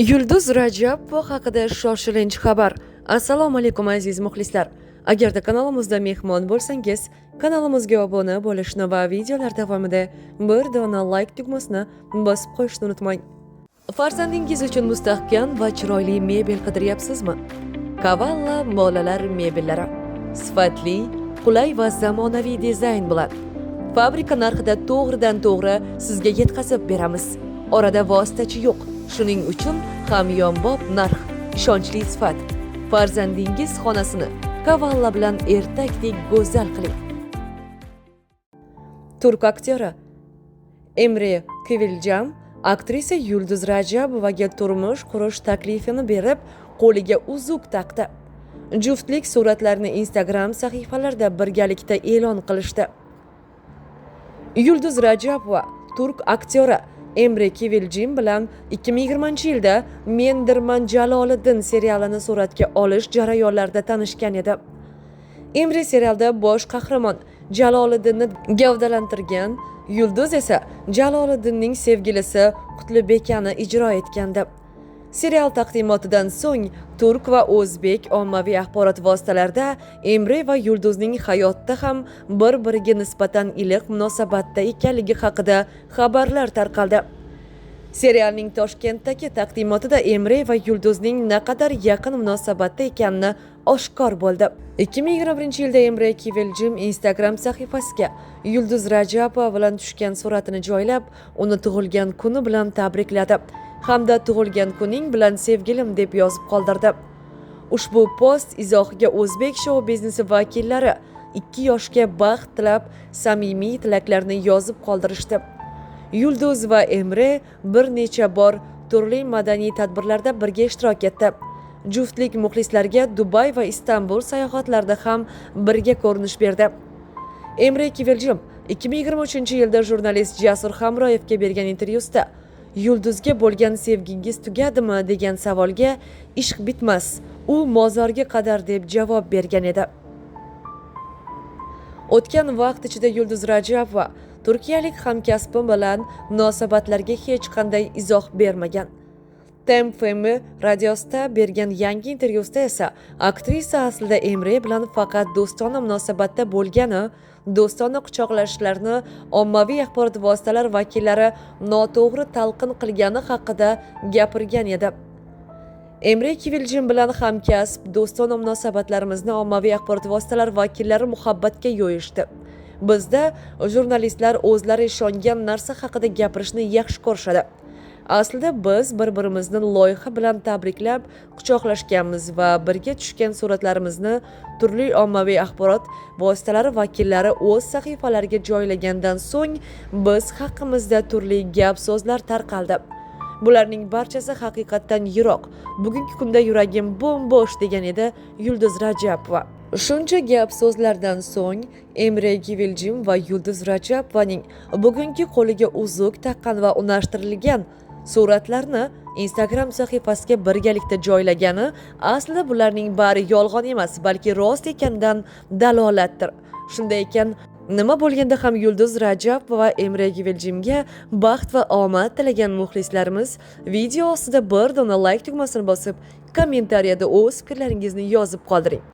Yulduz Rajabova haqida shoshilinch xabar. Assalomu alaykum aziz muxlislar. Agarda kanalimizda mehmon bo'lsangiz, kanalimizga obuna bo'lishni va videolar davomida bir dona like tugmasini bosib qo'yishni unutmang. Farzandingiz uchun mustahkam va chiroyli mebel qidiryapsizmi? Kavalla bolalar mebellari. Sifatli, qulay va zamonaviy dizayn bilan fabrika narxida to'g'ridan-to'g'ri sizga yetkazib beramiz. Orada vositachi yo'q. Shuning uchun hamyonbop narx, ishonchli sifat. Farzandingiz xonasini kavalla bilan ertakdek go'zal qiling. Turk aktyori Emre Kıvılcım aktrisa Yulduz Rajabovaga turmush qurish taklifini berib, qo'liga uzuk taqdi. Juftlik suratlarini Instagram sahifalarida birgalikda e'lon qilishdi. Yulduz Rajabova turk aktyori Emre Kıvılcım bilan 2020-yilda Mendirman Jaloliddin serialini suratga olish jarayonlarida tanishgan edi. Emre serialda bosh qahramon Jaloliddinni gavdalantirgan, Yulduz esa Jaloliddinning sevgilisi Qutlubekani ijro etgandi. Serial taqdimotidan so'ng turk va o'zbek ommaviy axborot vositalarida Emre va Yulduzning hayotda ham bir-biriga nisbatan iliq munosabatda ekanligi haqida xabarlar tarqaldi. Serialning Toshkentdagi taqdimotida Emre va Yulduzning naqadar yaqin munosabatda ekanini oshkor bo'ldi. 2021-yilda Emre Kıvılcım Instagram sahifasiga Yulduz Rajabova bilan tushgan suratini joylab, uni tug'ilgan kuni bilan tabrikladi hamda tug'ilgan kuning bilan sevgilim deb yozib qoldirdi. Ushbu post izohiga o'zbek shou biznesi vakillari 2 yoshga baxt tilab, samimiy tilaklarni yozib qoldirishdi. Yulduz va Emre bir necha bor turli madaniy tadbirlarda birga ishtirok etdi. Juftlik muxlislarga Dubay va Istanbul sayohatlarida ham birga ko'rinish berdi. Emre Kıvılcım 2023-yilda jurnalist Jasur Hamroyevga bergan intervyusida Yulduzga bo'lgan sevgingiz tugadimi degan savolga ishq bitmas, u mozorga qadar deb javob bergan edi. O'tgan vaqt ichida Yulduz Rajabova turkiyalik hamkasbi bilan munosabatlarga hech qanday izoh bermagan. TMFM radiosida bergan yangi intervyusida esa aktrisa aslida Emre bilan faqat do'stona munosabatda bo'lgani, do'stona quchoqlashishlarni ommaviy axborot vositalari vakillari noto'g'ri talqin qilgani haqida gapirgan edi. Emre Kıvılcım bilan hamkasb do'stona munosabatlarimizni ommaviy axborot vositalari vakillari muhabbatga yo'yishdi. Bizda jurnalistlar o'zlari ishongan narsa haqida gapirishni yaxshi ko'rishadi. Aslida biz bir-birimizni loyiha bilan tabriklab, quchoqlashganmiz va birga tushgan suratlarimizni turli ommaviy axborot vositalari vakillari o'z sahifalariga joylagandan so'ng biz haqimizda turli gap-so'zlar tarqaldi. Bularning barchasi haqiqatdan yiroq. Bugungi kunda yuragim bo'm-bo'sh degan edi Yulduz Rajabova. Shuncha gap-so'zlardan so'ng Emre Kıvılcım va Yulduz Rajabovaning bugungi qo'liga uzuk taqqan va unashtirilgan suratlarni Instagram sahifasiga birgalikda joylagani aslida bularning bari yolg'on emas, balki rost ekanidan dalolatdir. Shunday ekan, nima bo'lganda ham Yulduz Rajabova va Emre Kıvılcımga baxt va omad tilagan muxlislarimiz video ostida bir dona like tugmasini bosib, kommentariyada o'z fikrlaringizni yozib qoldiring.